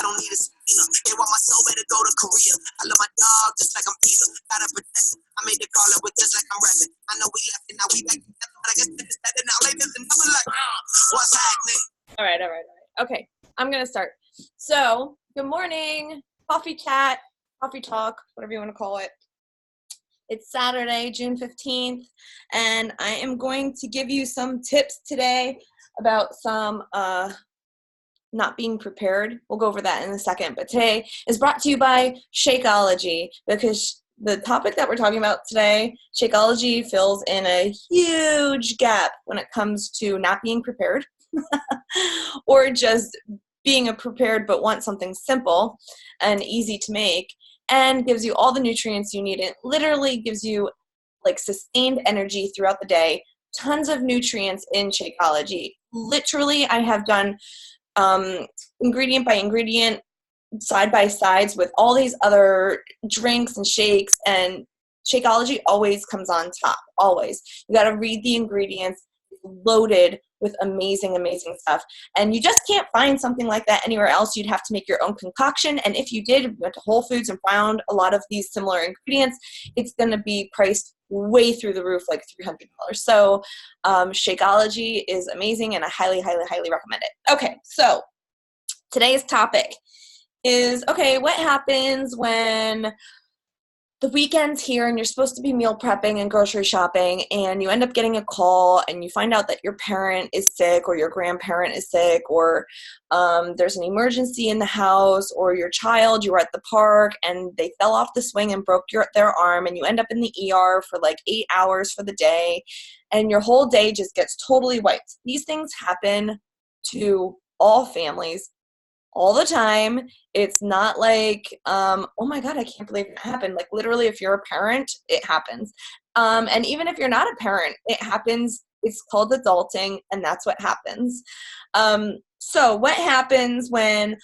I don't need a subpoena. They want my soul, better go to Korea. I love my dog just like I'm Peter. Gotta protect him. I made the call up with just like I'm rapping. I know we left and now we back together, but I guess it's better now. Like this and I'm like, what's happening? All right. Okay, I'm gonna start. So, good morning, coffee chat, coffee talk, whatever you want to call it. It's Saturday, June 15th, and I am going to give you some tips today about some not being prepared. We'll go over that in a second, but today is brought to you by Shakeology, because the topic that we're talking about today, Shakeology fills in a huge gap when it comes to not being prepared or just being prepared but want something simple and easy to make, and gives you all the nutrients you need. It literally gives you like sustained energy throughout the day, tons of nutrients in Shakeology. Literally, I have done ingredient by ingredient, side by sides with all these other drinks and shakes, and Shakeology always comes on top, always. You got to read the ingredients. It's loaded with amazing stuff, and you just can't find something like that anywhere else. You'd have to make your own concoction, and if you did, went to Whole Foods and found a lot of these similar ingredients, it's going to be priced way through the roof, like $300. So Shakeology is amazing, and I highly recommend it. Okay, so today's topic is, okay, what happens when the weekend's here and you're supposed to be meal prepping and grocery shopping, and you end up getting a call and you find out that your parent is sick or your grandparent is sick, or there's an emergency in the house, or your child, you were at the park and they fell off the swing and broke their arm, and you end up in the ER for like 8 hours for the day, and your whole day just gets totally wiped. These things happen to all families all the time. It's not like, oh my God, I can't believe it happened. Like literally, if you're a parent, it happens. And even if you're not a parent, it happens. It's called adulting, and that's what happens. So what happens when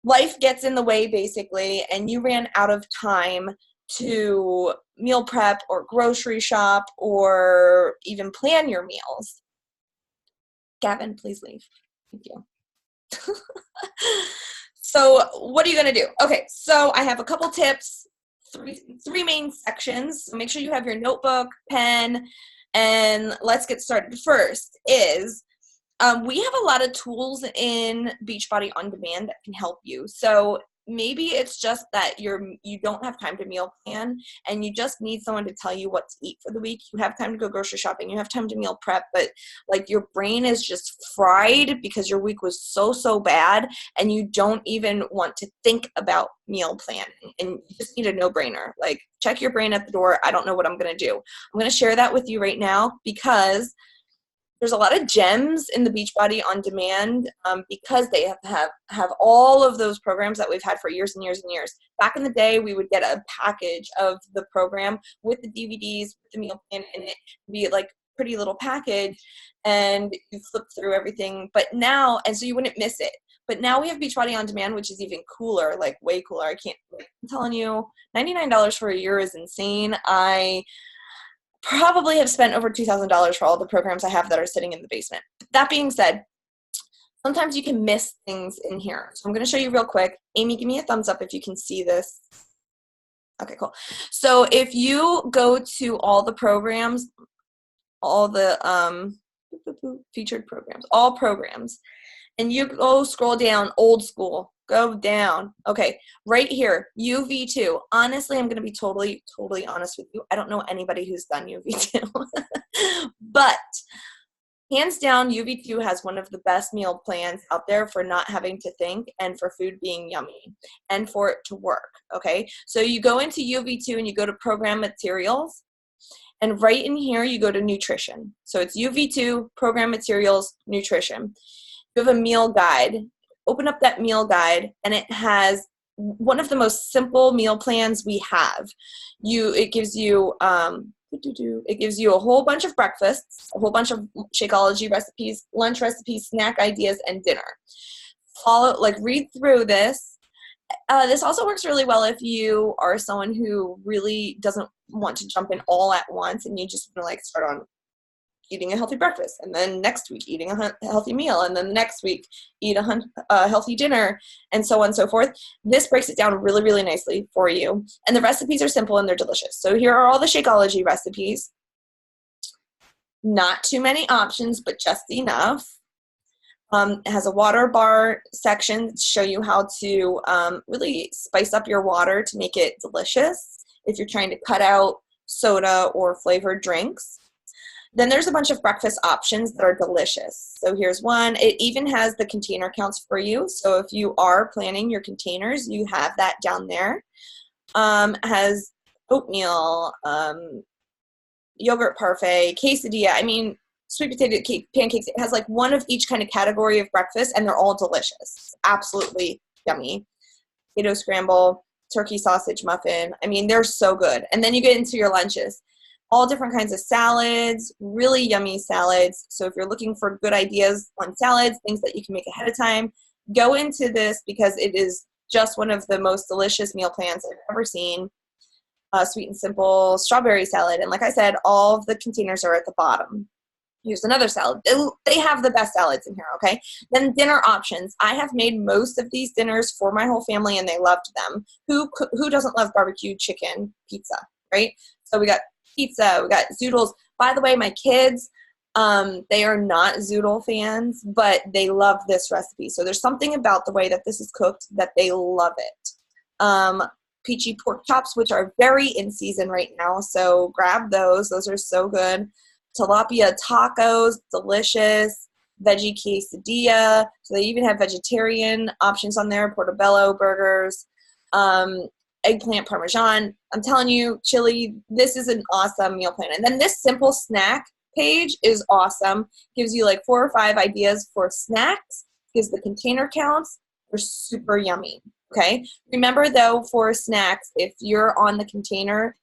life gets in the way, basically, and you ran out of time to meal prep or grocery shop or even plan your meals? Gavin, please leave. Thank you. So what are you going to do? Okay, so I have a couple tips, three main sections. So make sure you have your notebook, pen, and let's get started. First is we have a lot of tools in Beachbody On Demand that can help you. So maybe it's just that you don't have time to meal plan, and you just need someone to tell you what to eat for the week. You have time to go grocery shopping, you have time to meal prep, but like your brain is just fried because your week was so bad, and you don't even want to think about meal planning, and you just need a no-brainer. Like, check your brain at the door. I don't know what I'm going to do. I'm going to share that with you right now, because there's a lot of gems in the Beachbody On Demand, because they have all of those programs that we've had for years and years. Back in the day, we would get a package of the program with the DVDs, with the meal plan in it, be like pretty little package, and you flip through everything. But now, and so you wouldn't miss it. But now we have Beachbody On Demand, which is even cooler, like way cooler. I'm telling you, $99 for a year is insane. I probably have spent over $2,000 for all the programs I have that are sitting in the basement. That being said, sometimes you can miss things in here. So I'm going to show you real quick. Amy, give me a thumbs up if you can see this. Okay, cool. So if you go to all the programs, all the featured programs, all programs, and you go scroll down, old school, go down. Okay, right here, UV2. Honestly, I'm going to be totally honest with you. I don't know anybody who's done UV2. But hands down, UV2 has one of the best meal plans out there for not having to think, and for food being yummy, and for it to work, okay? So you go into UV2 and you go to program materials, and right in here you go to nutrition. So it's UV2, program materials, nutrition. You have a meal guide. Open up that meal guide, and it has one of the most simple meal plans we have. It gives you a whole bunch of breakfasts, a whole bunch of Shakeology recipes, lunch recipes, snack ideas, and dinner. Read through this. This also works really well if you are someone who really doesn't want to jump in all at once, and you just want to start on eating a healthy breakfast, and then next week eating a healthy meal, and then the next week eat a healthy dinner, and so on and so forth. This breaks it down really, really nicely for you. And the recipes are simple and they're delicious. So here are all the Shakeology recipes. Not too many options, but just enough. It has a water bar section to show you how to really spice up your water to make it delicious if you're trying to cut out soda or flavored drinks. Then there's a bunch of breakfast options that are delicious. So here's one. It even has the container counts for you. So if you are planning your containers, you have that down there. Has oatmeal, yogurt parfait, quesadilla. I mean, sweet potato cake, pancakes. It has like one of each kind of category of breakfast, and they're all delicious. Absolutely yummy. Potato scramble, turkey sausage muffin. I mean, they're so good. And then you get into your lunches. All different kinds of salads, really yummy salads. So if you're looking for good ideas on salads, things that you can make ahead of time, go into this because it is just one of the most delicious meal plans I've ever seen. Sweet and simple strawberry salad. And like I said, all of the containers are at the bottom. Here's another salad. They have the best salads in here, okay? Then dinner options. I have made most of these dinners for my whole family, and they loved them. Who doesn't love barbecue chicken pizza, right? So we got pizza, we got zoodles. By the way, my kids, they are not zoodle fans, but they love this recipe. So there's something about the way that this is cooked that they love it. Peachy pork chops, which are very in season right now, so grab those. Those are so good. Tilapia tacos, delicious. Veggie quesadilla. So they even have vegetarian options on there. Portobello burgers. Eggplant parmesan. I'm telling you, chili, this is an awesome meal plan. And then this simple snack page is awesome. Gives you like 4 or 5 ideas for snacks. Gives the container counts. They're super yummy. Okay. Remember though, for snacks, if you're on the container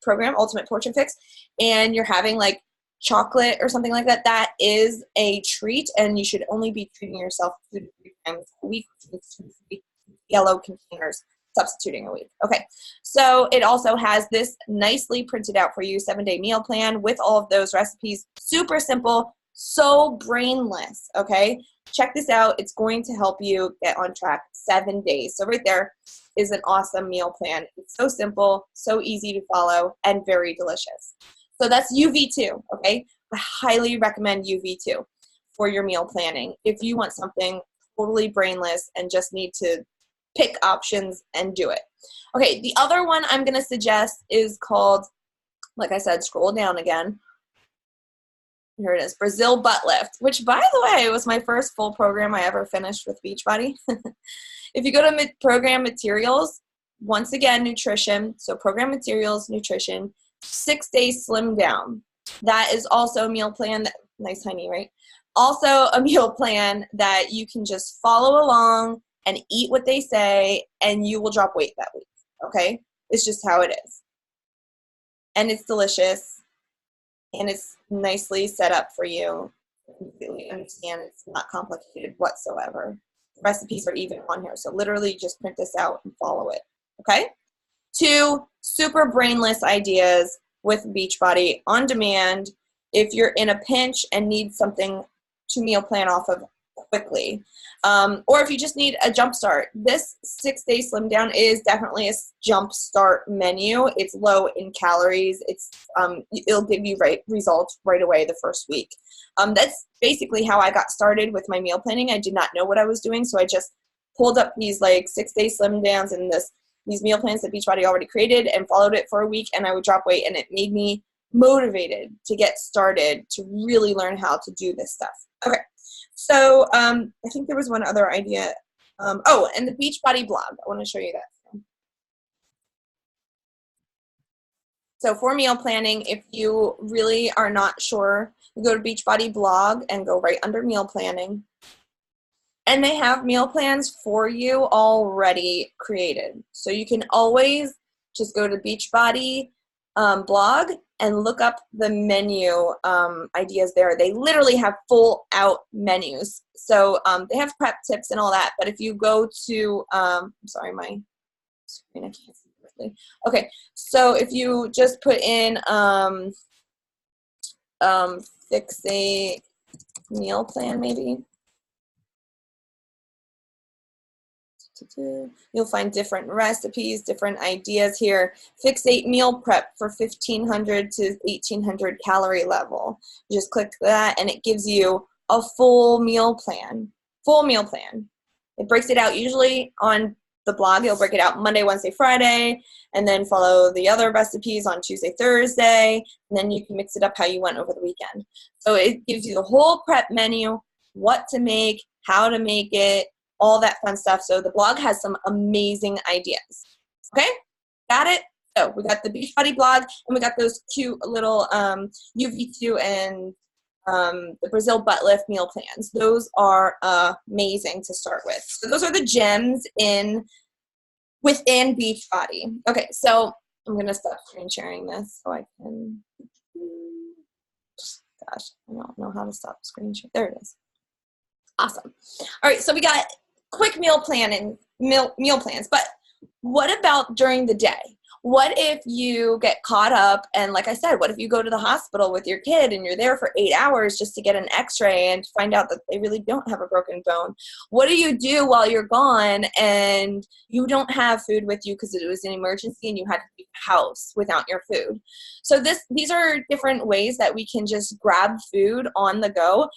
program, Ultimate Portion Fix, and you're having like chocolate or something like that, that is a treat, and you should only be treating yourself 2 to 3 times a week, which means 2 to 3 yellow containers, substituting a week. Okay, so it also has this nicely printed out for you 7-day meal plan with all of those recipes. Super simple, so brainless. Okay, check this out. It's going to help you get on track 7 days. So right there is an awesome meal plan. It's so simple, so easy to follow, and very delicious. So that's UV2, okay? I highly recommend UV2 for your meal planning if you want something totally brainless and just need to pick options and do it. Okay, the other one I'm going to suggest is called, like I said, scroll down again. Here it is, Brazil Butt Lift, which, by the way, was my first full program I ever finished with Beachbody. If you go to program materials, once again, nutrition. So program materials, nutrition, 6 days slim down. That is also a meal plan. Nice honey, right? Also a meal plan that you can just follow along and eat what they say, and you will drop weight that week, okay? It's just how it is. And it's delicious, and it's nicely set up for you. I completely understand it's not complicated whatsoever. Recipes are even on here, so literally just print this out and follow it, okay? 2 super brainless ideas with Beachbody on demand if you're in a pinch and need something to meal plan off of quickly. Or if you just need a jump start. This 6-day slim down is definitely a jump start menu. It's low in calories. It'll give you results right away the first week. That's basically how I got started with my meal planning. I did not know what I was doing, so I just pulled up these like 6-day slim downs and these meal plans that Beachbody already created and followed it for a week, and I would drop weight, and it made me motivated to get started to really learn how to do this stuff. Okay. So I think there was one other idea. And the Beachbody blog. I want to show you that. So for meal planning, if you really are not sure, you go to Beachbody blog and go right under meal planning. And they have meal plans for you already created. So you can always just go to Beachbody blog and look up the menu ideas there. They literally have full out menus. So they have prep tips and all that. But if you go to, I'm sorry, my screen, I can't see correctly. Okay, so if you just put in Fixate meal plan, maybe. You'll find different recipes, different ideas here. Fixate meal prep for 1,500 to 1,800 calorie level. You just click that and it gives you a full meal plan. Full meal plan. It breaks it out usually on the blog. It'll break it out Monday, Wednesday, Friday, and then follow the other recipes on Tuesday, Thursday, and then you can mix it up how you want over the weekend. So it gives you the whole prep menu, what to make, how to make it, all that fun stuff. So the blog has some amazing ideas. Okay, got it? So we got the Beachbody blog, and we got those cute little UV2 and the Brazil butt lift meal plans. Those are amazing to start with. So those are the gems within Beachbody. Okay, so I'm gonna stop screen sharing this so I can. Gosh, I don't know how to stop screen share. There it is. Awesome. All right, so we got quick meal plan and meal plans, but what about during the day? What if you get caught up and, like I said, what if you go to the hospital with your kid and you're there for 8 hours just to get an x-ray and find out that they really don't have a broken bone? What do you do while you're gone and you don't have food with you because it was an emergency and you had to leave the house without your food? So these are different ways that we can just grab food on the go.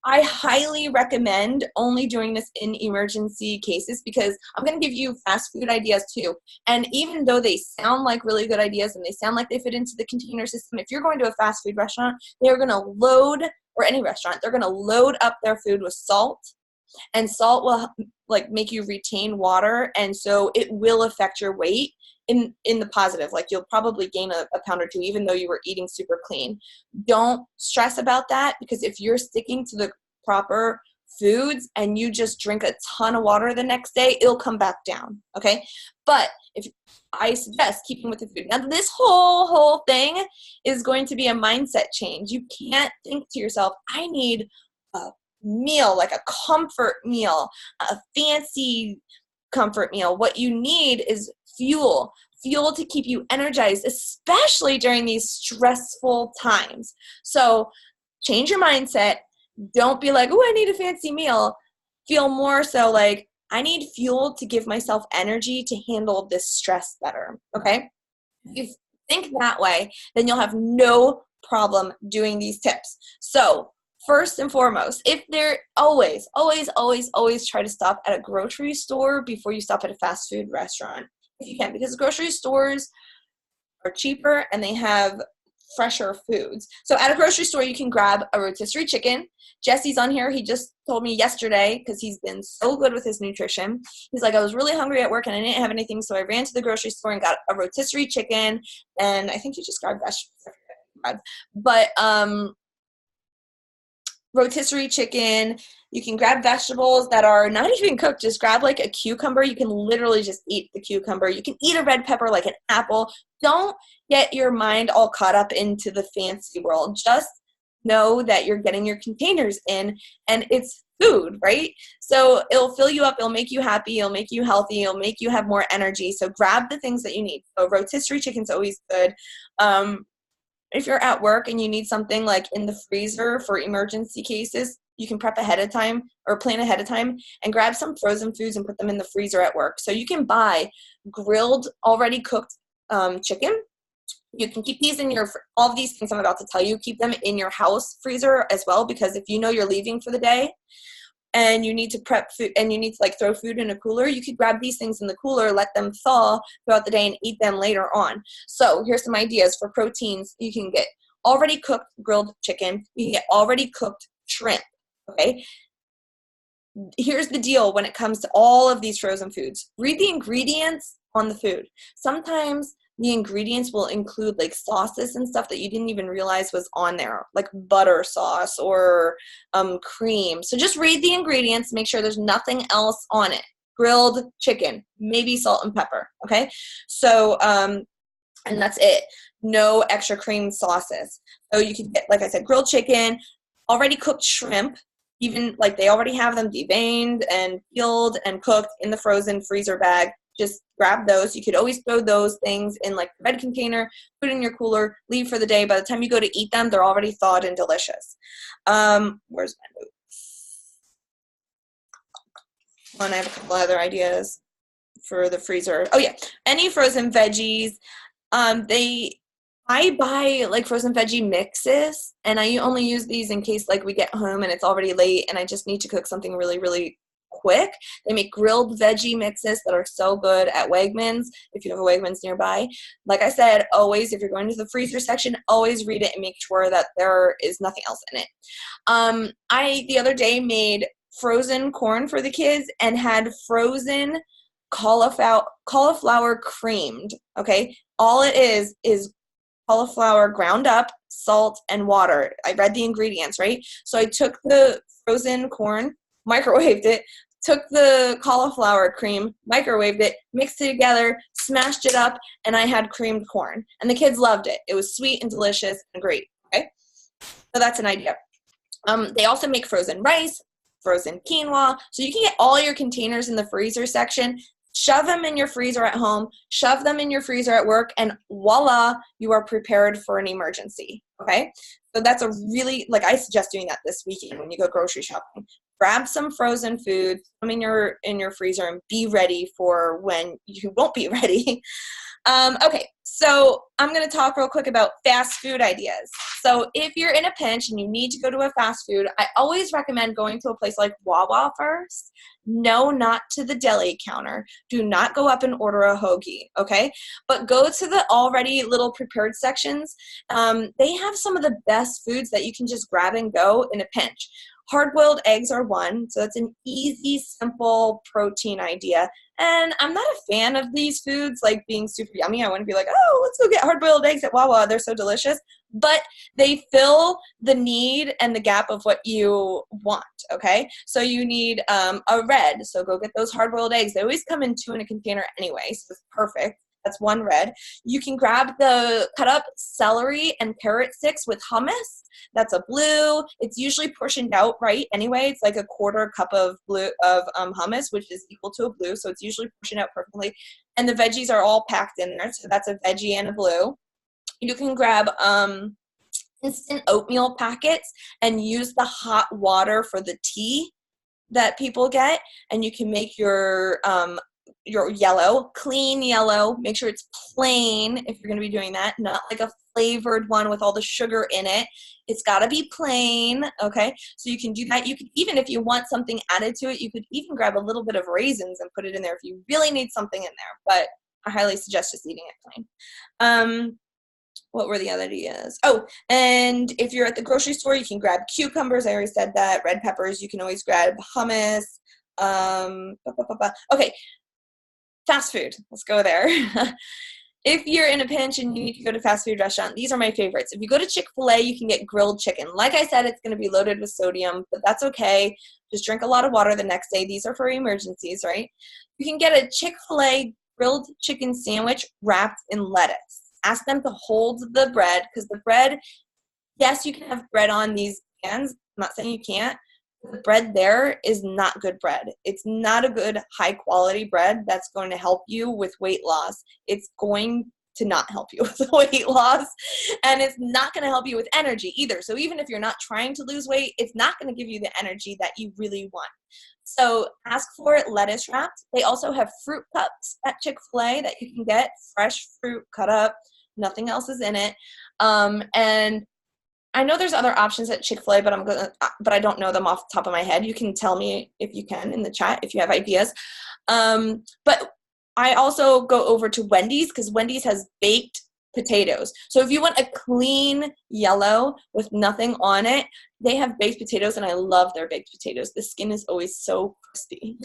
I highly recommend only doing this in emergency cases because I'm going to give you fast food ideas too. And even though they sound like really good ideas and they sound like they fit into the container system, if you're going to a fast food restaurant, they're going to load, or any restaurant, they're going to load up their food with salt. And salt will like make you retain water, and so it will affect your weight in the positive. Like you'll probably gain a pound or two even though you were eating super clean. Don't stress about that, because if you're sticking to the proper foods and you just drink a ton of water the next day, it'll come back down. Okay, but if I suggest keeping with the food. Now this whole thing is going to be a mindset change. You can't think to yourself, I need a meal, like a comfort meal, a fancy comfort meal. What you need is fuel to keep you energized, especially during these stressful times. So change your mindset. Don't be like, oh, I need a fancy meal. Feel more so like, I need fuel to give myself energy to handle this stress better. Okay? If you think that way, then you'll have no problem doing these tips. So first and foremost, if they're always try to stop at a grocery store before you stop at a fast food restaurant, if you can, because grocery stores are cheaper and they have fresher foods. So at a grocery store, you can grab a rotisserie chicken. Jesse's on here. He just told me yesterday, because he's been so good with his nutrition. He's like, I was really hungry at work and I didn't have anything, so I ran to the grocery store and got a rotisserie chicken, and I think he just grabbed vegetables. But rotisserie chicken, you can grab vegetables that are not even cooked. Just grab like a cucumber. You can literally just eat the cucumber. You can eat a red pepper like an apple. Don't get your mind all caught up into the fancy world. Just know that you're getting your containers in and it's food, right? So it'll fill you up, it'll make you happy, it'll make you healthy, it'll make you have more energy. So grab the things that you need. So rotisserie chicken's always good. If you're at work and you need something like in the freezer for emergency cases, you can prep ahead of time or plan ahead of time and grab some frozen foods and put them in the freezer at work. So you can buy grilled, already cooked chicken. You can keep these in all of these things I'm about to tell you, keep them in your house freezer as well, because if you know you're leaving for the day and you need to prep food and you need to like throw food in a cooler, you could grab these things in the cooler, let them thaw throughout the day and eat them later on. So here's some ideas for proteins. You can get already cooked grilled chicken. You can get already cooked shrimp, okay? Here's the deal when it comes to all of these frozen foods. Read the ingredients on the food. Sometimes the ingredients will include like sauces and stuff that you didn't even realize was on there, like butter sauce or cream. So just read the ingredients, make sure there's nothing else on it. Grilled chicken, maybe salt and pepper, okay? So, and that's it. No extra cream sauces. So you can get, like I said, grilled chicken, already cooked shrimp, even like they already have them deveined and peeled and cooked in the frozen freezer bag. just grab those. You could always throw those things in like the red container, put it in your cooler, leave for the day. By the time you go to eat them, they're already thawed and delicious. Where's my notes? And I have a couple other ideas for the freezer. Oh yeah, any frozen veggies. I buy like frozen veggie mixes, and I only use these in case like we get home and it's already late and I just need to cook something really, really quick. They make grilled veggie mixes that are so good at Wegmans, if you have a Wegmans nearby. Like I said, always, if you're going to the freezer section, always read it and make sure that there is nothing else in it. I, the other day, made frozen corn for the kids and had frozen cauliflower creamed, okay? All it is cauliflower ground up, salt, and water. I read the ingredients, right? So I took the frozen corn, microwaved it, took the cauliflower cream, microwaved it, mixed it together, smashed it up, and I had creamed corn. And the kids loved it. It was sweet and delicious and great, okay? So that's an idea. They also make frozen rice, frozen quinoa. So you can get all your containers in the freezer section, shove them in your freezer at home, shove them in your freezer at work, and voila, you are prepared for an emergency, okay? So that's a really, like, I suggest doing that this weekend when you go grocery shopping. Grab some frozen food, put them in your freezer, and be ready for when you won't be ready. Okay, so I'm going to talk real quick about fast food ideas. So if you're in a pinch and you need to go to a fast food, I always recommend going to a place like Wawa first. No, not to the deli counter. Do not go up and order a hoagie, okay? But go to the already little prepared sections. They have some of the best foods that you can just grab and go in a pinch. Hard-boiled eggs are one, so it's an easy, simple protein idea. And I'm not a fan of these foods, like being super yummy. I want to be like, oh, let's go get hard-boiled eggs at Wawa. They're so delicious. But they fill the need and the gap of what you want, okay? So you need a red, so go get those hard-boiled eggs. They always come in 2 in a container anyway, so it's perfect. That's one red. You can grab the cut up celery and carrot sticks with hummus. That's a blue. It's usually portioned out right anyway. It's like a 1/4 cup of hummus, which is equal to a blue. So it's usually portioned out perfectly. And the veggies are all packed in there. So that's a veggie and a blue. You can grab instant oatmeal packets and use the hot water for the tea that people get. And you can make your yellow, clean yellow. Make sure it's plain if you're going to be doing that, not like a flavored one with all the sugar in it. It's got to be plain, okay? So you can do that. You can, even if you want something added to it, you could even grab a little bit of raisins and put it in there if you really need something in there, but I highly suggest just eating it plain. What were the other ideas? Oh, and if you're at the grocery store, you can grab cucumbers. I already said that. Red peppers. You can always grab hummus. Okay. Fast food. Let's go there. If you're in a pinch and you need to go to a fast food restaurant, these are my favorites. If you go to Chick-fil-A, you can get grilled chicken. Like I said, it's going to be loaded with sodium, but that's okay. Just drink a lot of water the next day. These are for emergencies, right? You can get a Chick-fil-A grilled chicken sandwich wrapped in lettuce. Ask them to hold the bread, because the bread, yes, you can have bread on these pans. I'm not saying you can't. The bread there is not good bread. It's not a good high quality bread that's going to help you with weight loss. It's going to not help you with weight loss, and it's not going to help you with energy either. So even if you're not trying to lose weight, it's not going to give you the energy that you really want. So ask for it lettuce wrapped. They also have fruit cups at Chick-fil-A that you can get, fresh fruit cut up, nothing else is in it. And I know there's other options at Chick-fil-A, but I don't know them off the top of my head. You can tell me if you can in the chat if you have ideas. But I also go over to Wendy's, because Wendy's has baked potatoes. So if you want a clean yellow with nothing on it, they have baked potatoes, and I love their baked potatoes. The skin is always so crispy.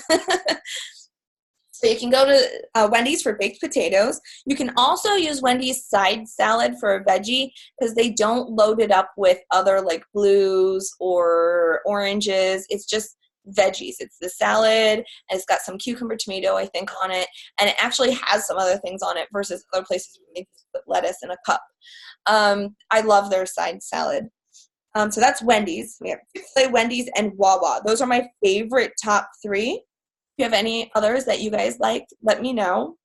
So you can go to Wendy's for baked potatoes. You can also use Wendy's side salad for a veggie, because they don't load it up with other like blues or oranges. It's just veggies. It's the salad, and it's got some cucumber, tomato, I think, on it, and it actually has some other things on it versus other places where they just put lettuce in a cup. I love their side salad. So that's Wendy's. We have Chick-fil-A, Wendy's, and Wawa. Those are my favorite top 3. you have any others that you guys like, let me know.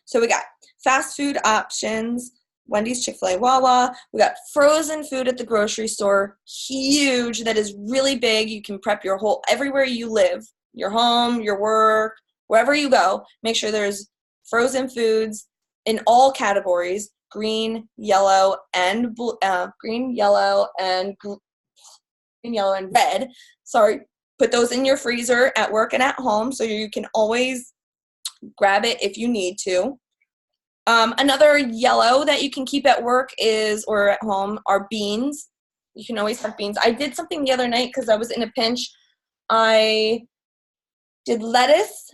So we got fast food options, Wendy's, Chick-fil-A, Wawa. We got frozen food at the grocery store, huge, that is really big. You can prep your everywhere you live, your home, your work, wherever you go, make sure there's frozen foods in all categories, green, yellow, and red. Sorry. Put those in your freezer at work and at home so you can always grab it if you need to. Another yellow that you can keep at work or at home are beans. You can always have beans. I did something the other night because I was in a pinch. I did lettuce.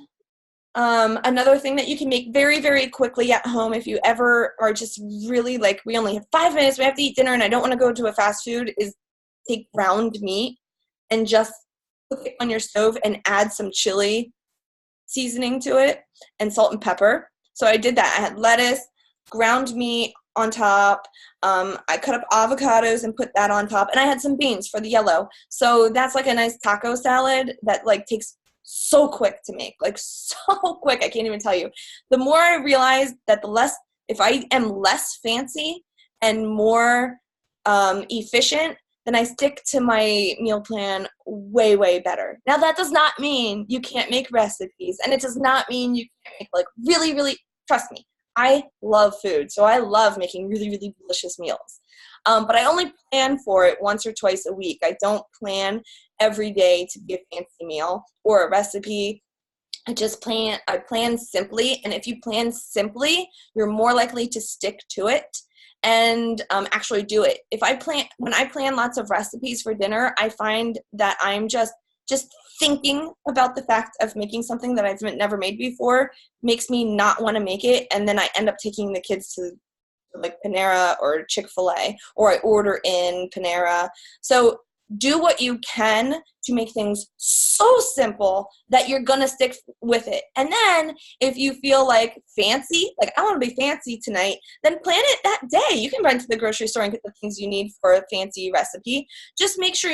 Another thing that you can make very, very quickly at home if you ever are just really like, we only have 5 minutes, we have to eat dinner, and I don't want to go to a fast food, is take ground meat and just cook it on your stove and add some chili seasoning to it and salt and pepper. So I did that. I had lettuce, ground meat on top. I cut up avocados and put that on top, and I had some beans for the yellow. So that's like a nice taco salad that like takes so quick to make, like so quick. I can't even tell you. The more I realized that if I am less fancy and more efficient, then I stick to my meal plan way, way better. Now, that does not mean you can't make recipes, and it does not mean you can't make, like, really, really, trust me, I love food, so I love making really, really delicious meals. But I only plan for it once or twice a week. I don't plan every day to be a fancy meal or a recipe. I plan simply, and if you plan simply, you're more likely to stick to it and actually do it. When I plan lots of recipes for dinner, I find that I'm just thinking about the fact of making something that I've never made before makes me not want to make it, and then I end up taking the kids to like Panera or Chick-fil-A, or I order in Panera. So do what you can to make things so simple that you're gonna stick with it. And then if you feel like fancy, like I want to be fancy tonight, then plan it that day. You can run to the grocery store and get the things you need for a fancy recipe. Just make sure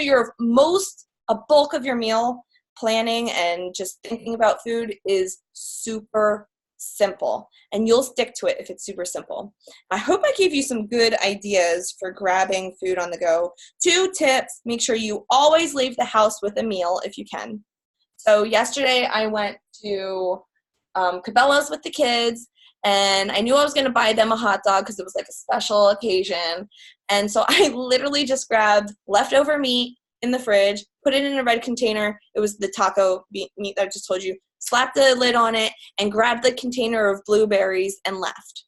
a bulk of your meal planning and just thinking about food is super simple, and you'll stick to it if it's super simple. I hope I gave you some good ideas for grabbing food on the go. 2 tips: make sure you always leave the house with a meal if you can. So yesterday I went to Cabela's with the kids, and I knew I was going to buy them a hot dog because it was like a special occasion, and so I literally just grabbed leftover meat in the fridge, put it in a red container. It was the taco meat that I just told you. Slapped the lid on it and grabbed the container of blueberries and left,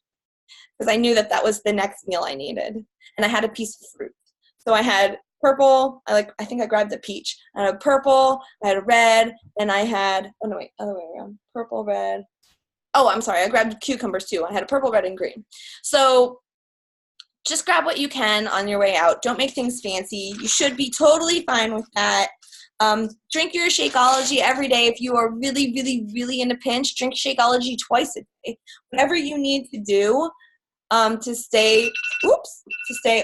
because I knew that was the next meal I needed. And I had a piece of fruit. So I had purple. I think I grabbed a peach. I had a purple. I had a red. And I had, other way around. Purple, red. Oh, I'm sorry. I grabbed cucumbers too. I had a purple, red, and green. So just grab what you can on your way out. Don't make things fancy. You should be totally fine with that. Drink your Shakeology every day. If you are really, really, really in a pinch, drink Shakeology twice a day. Whatever you need to do to stay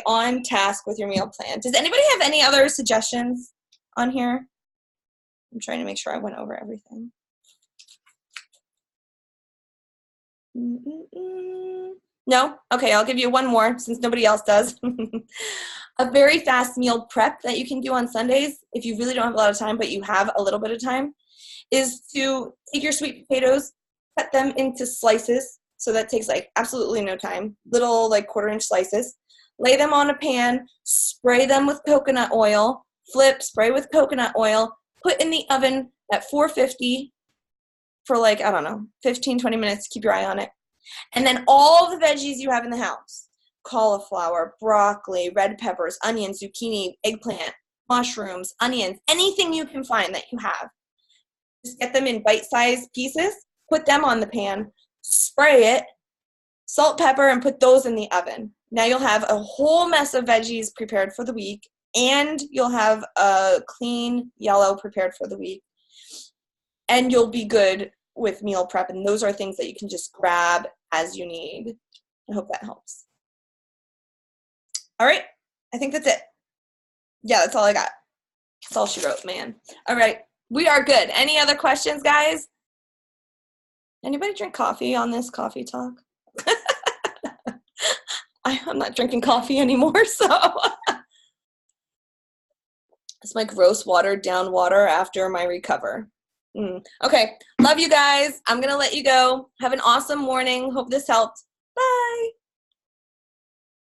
on task with your meal plan. Does anybody have any other suggestions on here? I'm trying to make sure I went over everything. No? Okay, I'll give you one more since nobody else does. A very fast meal prep that you can do on Sundays, if you really don't have a lot of time but you have a little bit of time, is to take your sweet potatoes, cut them into slices. So that takes like absolutely no time. Little like 1/4-inch slices. Lay them on a pan, spray them with coconut oil, spray with coconut oil, put in the oven at 450 for like, I don't know, 15, 20 minutes. Keep your eye on it. And then all the veggies you have in the house, cauliflower, broccoli, red peppers, onions, zucchini, eggplant, mushrooms, onions, anything you can find that you have. Just get them in bite-sized pieces, put them on the pan, spray it, salt, pepper, and put those in the oven. Now you'll have a whole mess of veggies prepared for the week, and you'll have a clean yellow prepared for the week. And you'll be good with meal prep, and those are things that you can just grab as you need. I hope that helps. All right, I think that's it. Yeah, that's all I got. That's all she wrote, man. All right, We are good. Any other questions, guys? Anybody drink coffee on this coffee talk? I'm not drinking coffee anymore, so it's my gross watered down water after my recover. Okay, love you guys. I'm gonna let you go. Have an awesome morning. Hope this helped.